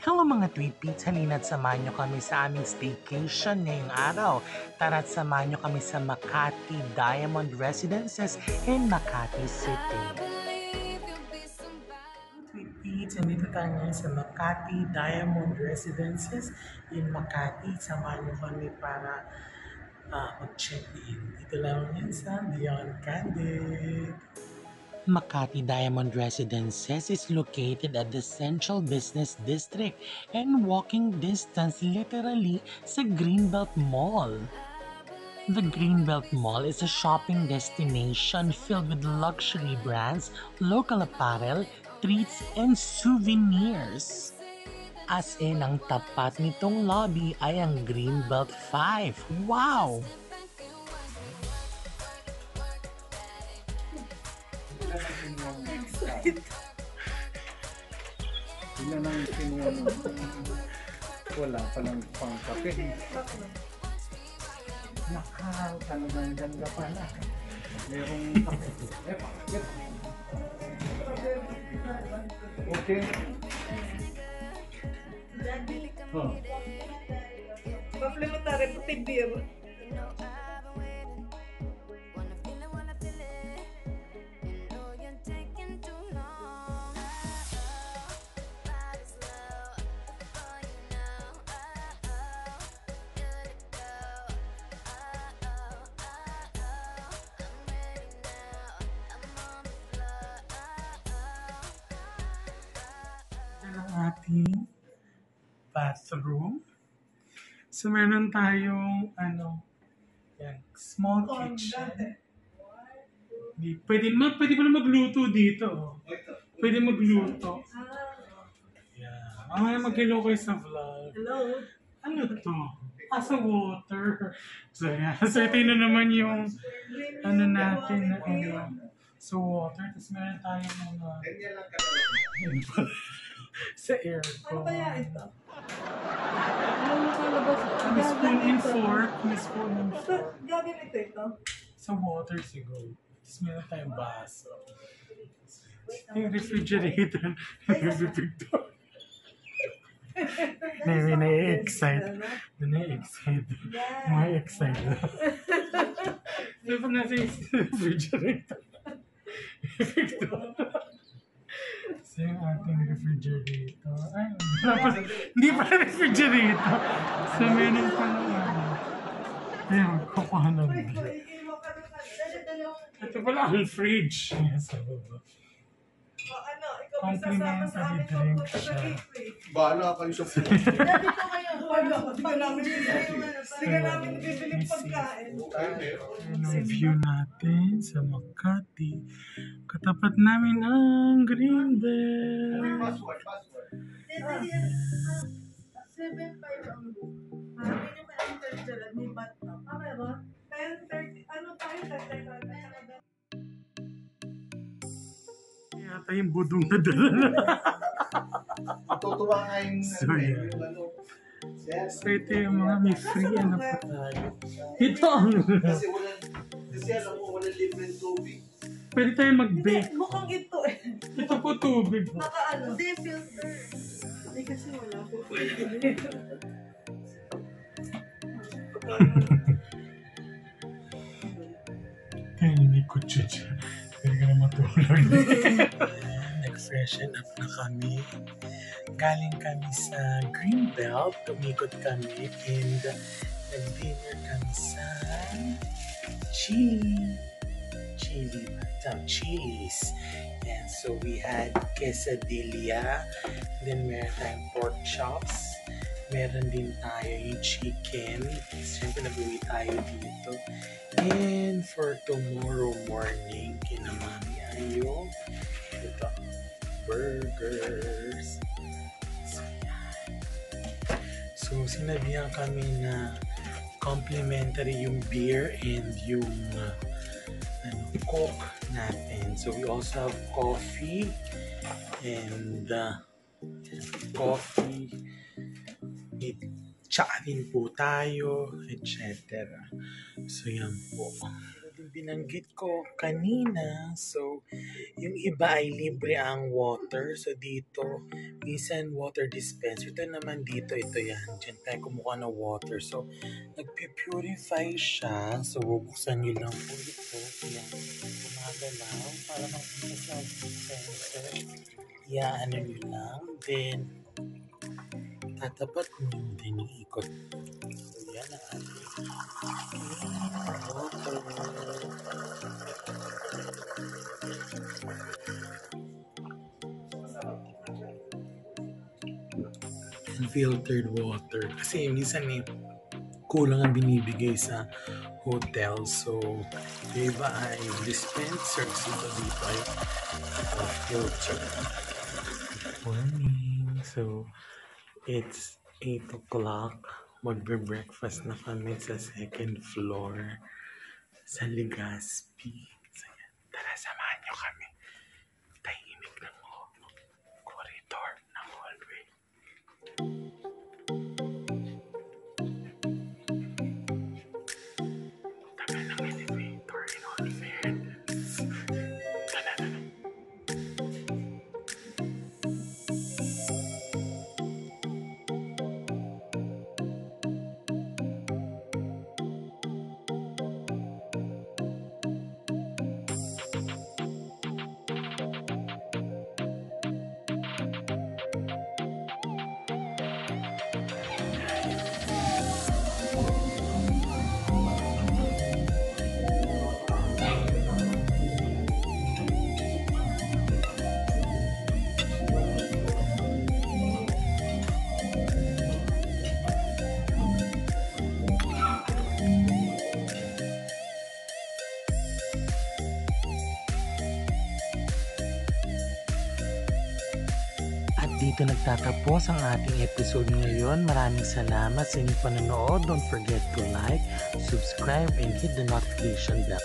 Hello mga Tweepies, halina't samahan nyo kami sa aming staycation ngayong araw. Tara't samahan nyo kami sa Makati Diamond Residences in Makati City. Tweepies, andito tayo ngayon sa Makati Diamond Residences in Makati. Samahan nyo kami para mag-check-in. Dito lang yan sa Beyond Candid. Makati Diamond Residences is located at the Central Business District and walking distance literally sa Greenbelt Mall. The Greenbelt Mall is a shopping destination filled with luxury brands, local apparel, treats, and souvenirs. As in, ang tapat nitong lobby ay ang Greenbelt 5. Wow! Ilan ang kinuha mo? Wala palang pangkape. Talagang ganda pala. Merong kape. Okay. Oh. Komplementary puti beer. Ang ating bathroom. So, meron tayong, yan, small kitchen. Pwede mo na magluto dito. Pwede magluto. Yeah. Mamaya mag-hello kayo sa vlog. Hello. Ano to? Sa water. So, yeah. So, ito na naman yung, natin na, so, water. Tapos meron tayong mga, sa aircon. Ano kaya ito? Ano nakalabas? May spoon and fork. May spoon and fork. Gaganito ito? Sa water siguro. Tapos meron tayong baso. Yung refrigerator. Refrigerator. Na-excite. Na-excite. So, pag nasa refrigerator. So, yung ating refrigerator. Ay, hindi pa refrigerator. So, meron pa naman. Ayun, kukuha na ba? Ito pala ang fridge. Yes, sa baba. Complimentary drink siya. Bahala kayo sa food. Dito kayo. Pag namin bibili pagkain. Ayan ang view natin sa Makati. Katapat namin ang Greenbelt. 7.5 ang hindi nyo ka-enter dyan. May bathtub. Meron? 10.30. Ano tayo? 10.30. Yata yung budong na dala. Tutuwa nga yung So, yeah. So, ito yung mga may free pa tayo. Ito ang... Kasi alam mo, walang libreng tubig. Pwede tayo mag-bake. Mukhang ito eh. Ito po tubig. Naka-ano? Hindi, filter. Hindi kasi wala po. Kaya hindi ko dyan. Pwede ka na matulog. Nag-freshen up na kami. Galing kami sa Greenbelt. Tumikot kami and nag-dinner kami sa Chili's. And so we had quesadilla. Then meron tayong pork chops. Meron din tayo yung chicken. Siyempre nag-uwi tayo dito. And for tomorrow morning, kinamami ay yung burgers. So, sinabihan kami na complimentary yung beer and yung Coke natin. So, we also have coffee and coffee. Tsaka din po tayo, etc. So, yan po. binanggit ko kanina. So, yung iba ay libre ang water. So, dito, minsan water dispenser. Ito naman dito, ito yan. Diyan tayo kumuha ng water. So, nagpipurify siya. So, bubuksan nyo lang po ito. Yan. Gumagalaw para makita sa dispenser. Ano nyo lang. Then, tatapat nyo din yung ikot. So, yan ang ating water. Unfiltered water. Kasi minsan kulang ang binibigay sa hotel. So, yung iba ay dispenser. So, dito ay filter. Morning. So, it's 8 o'clock. Magbe-breakfast na kami sa second floor sa Legazpi. So, yan. Tara, samahan nyo kami. Tahimik ng corridor ng hallway. Tagal ng elevator in all fairness. Tara. At dito nagtatapos ang ating episode ngayon. Maraming salamat sa inyong panonood. Don't forget to like, subscribe, and hit the notification bell.